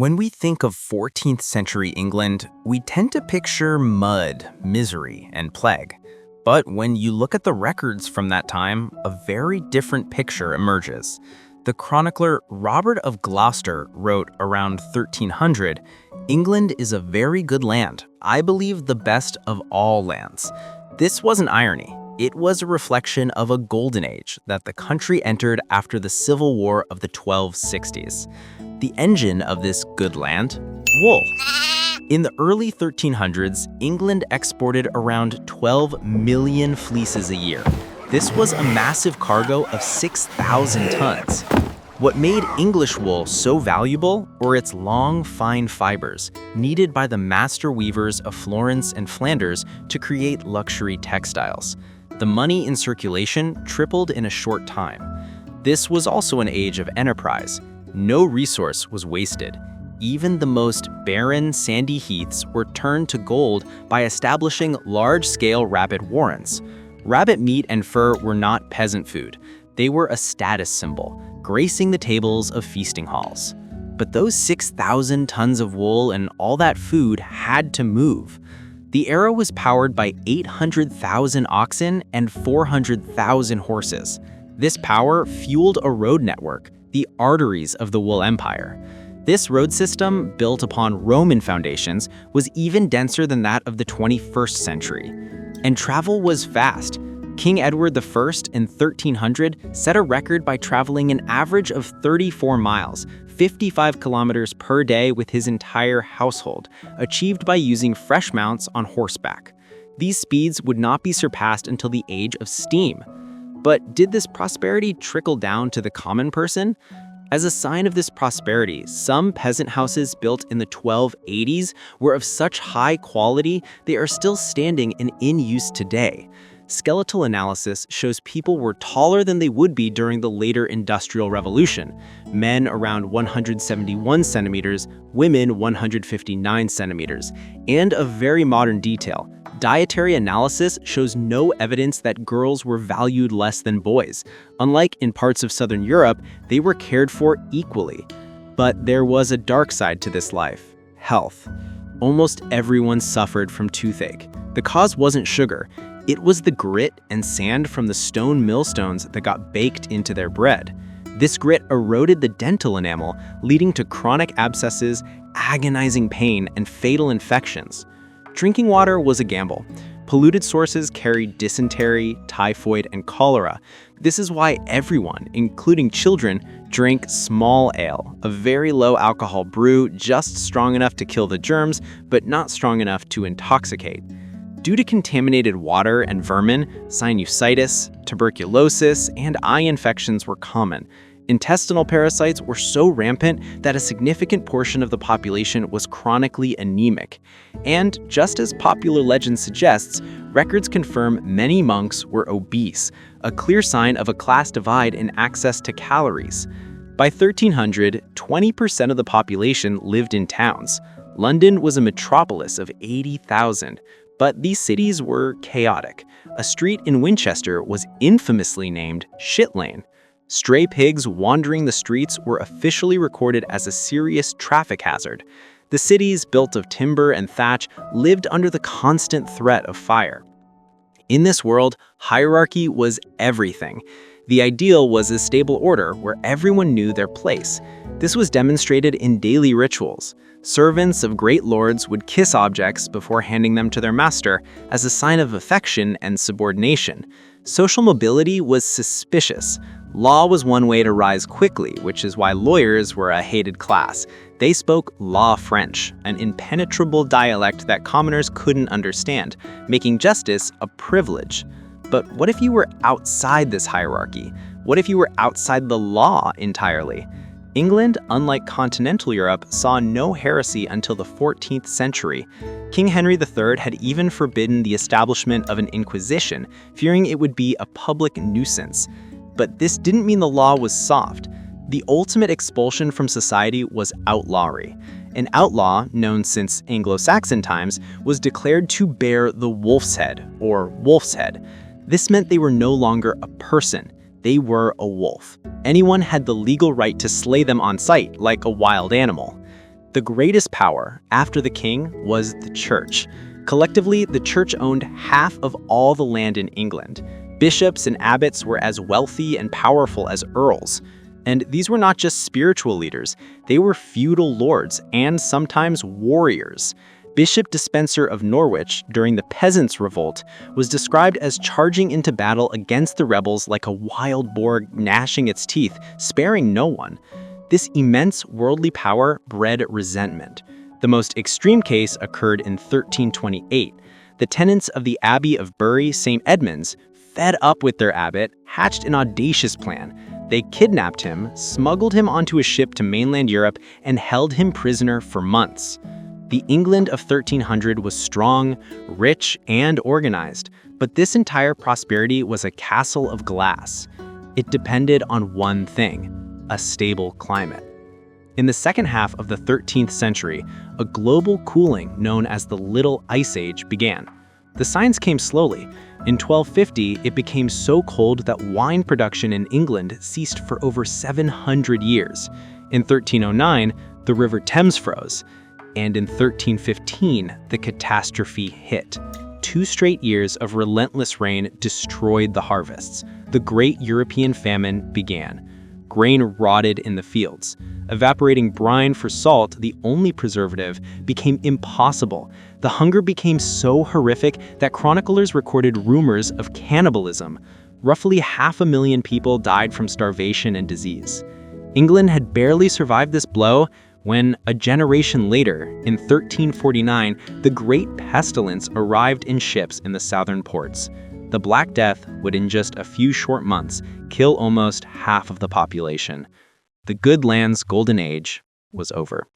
When we think of 14th century England, we tend to picture mud, misery, and plague. But when you look at the records from that time, a very different picture emerges. The chronicler Robert of Gloucester wrote around 1300, "England is a very good land, I believe the best of all lands." This wasn't irony. It was a reflection of a golden age that the country entered after the Civil War of the 1260s. The engine of this good land? Wool. In the early 1300s, England exported around 12 million fleeces a year. This was a massive cargo of 6,000 tons. What made English wool so valuable were its long, fine fibers, needed by the master weavers of Florence and Flanders to create luxury textiles. The money in circulation tripled in a short time. This was also an age of enterprise. No resource was wasted. Even the most barren, sandy heaths were turned to gold by establishing large-scale rabbit warrens. Rabbit meat and fur were not peasant food. They were a status symbol, gracing the tables of feasting halls. But those 6,000 tons of wool and all that food had to move. The era was powered by 800,000 oxen and 400,000 horses. This power fueled a road network, the arteries of the wool empire. This road system, built upon Roman foundations, was even denser than that of the 21st century. And travel was fast. King Edward I in 1300 set a record by traveling an average of 34 miles, 55 kilometers per day with his entire household, achieved by using fresh mounts on horseback. These speeds would not be surpassed until the age of steam. But did this prosperity trickle down to the common person? As a sign of this prosperity, some peasant houses built in the 1280s were of such high quality they are still standing and in use today. Skeletal analysis shows people were taller than they would be during the later Industrial Revolution. Men around 171 centimeters, women 159 centimeters. And a very modern detail, dietary analysis shows no evidence that girls were valued less than boys. Unlike in parts of Southern Europe, they were cared for equally. But there was a dark side to this life: health. Almost everyone suffered from toothache. The cause wasn't sugar. It was the grit and sand from the stone millstones that got baked into their bread. This grit eroded the dental enamel, leading to chronic abscesses, agonizing pain, and fatal infections. Drinking water was a gamble. Polluted sources carried dysentery, typhoid, and cholera. This is why everyone, including children, drank small ale, a very low alcohol brew just strong enough to kill the germs, but not strong enough to intoxicate. Due to contaminated water and vermin, sinusitis, tuberculosis, and eye infections were common. Intestinal parasites were so rampant that a significant portion of the population was chronically anemic. And just as popular legend suggests, records confirm many monks were obese, a clear sign of a class divide in access to calories. By 1300, 20% of the population lived in towns. London was a metropolis of 80,000. But these cities were chaotic. A street in Winchester was infamously named Shitelane. Stray pigs wandering the streets were officially recorded as a serious traffic hazard. The cities, built of timber and thatch, lived under the constant threat of fire. In this world, hierarchy was everything. The ideal was a stable order where everyone knew their place. This was demonstrated in daily rituals. Servants of great lords would kiss objects before handing them to their master as a sign of affection and subordination. Social mobility was suspicious. Law was one way to rise quickly, which is why lawyers were a hated class. They spoke law French, an impenetrable dialect that commoners couldn't understand, making justice a privilege. But what if you were outside this hierarchy? What if you were outside the law entirely? England, unlike continental Europe, saw no heresy until the 14th century. King Henry III had even forbidden the establishment of an inquisition, fearing it would be a public nuisance. But this didn't mean the law was soft. The ultimate expulsion from society was outlawry. An outlaw, known since Anglo-Saxon times, was declared to bear the wolf's head, or wolf's head. This meant they were no longer a person. They were a wolf. Anyone had the legal right to slay them on sight, like a wild animal. The greatest power after the king was the church. Collectively, the church owned half of all the land in England. Bishops and abbots were as wealthy and powerful as earls. And these were not just spiritual leaders, they were feudal lords and sometimes warriors. Bishop Despenser of Norwich, during the Peasants' Revolt, was described as charging into battle against the rebels like a wild boar gnashing its teeth, sparing no one. This immense worldly power bred resentment. The most extreme case occurred in 1328. The tenants of the Abbey of Bury St. Edmunds, fed up with their abbot, hatched an audacious plan. They kidnapped him, smuggled him onto a ship to mainland Europe, and held him prisoner for months. The England of 1300 was strong, rich, and organized, but this entire prosperity was a castle of glass. It depended on one thing: a stable climate. In the second half of the 13th century, a global cooling known as the Little Ice Age began. The signs came slowly. In 1250, it became so cold that wine production in England ceased for over 700 years. In 1309, the River Thames froze. And in 1315, the catastrophe hit. 2 straight years of relentless rain destroyed the harvests. The Great European Famine began. Grain rotted in the fields. Evaporating brine for salt, the only preservative, became impossible. The hunger became so horrific that chroniclers recorded rumors of cannibalism. Roughly 500,000 people died from starvation and disease. England had barely survived this blow when, a generation later, in 1349, the Great Pestilence arrived in ships in the southern ports. The Black Death would, in just a few short months, kill almost half of the population. The good land's golden age was over.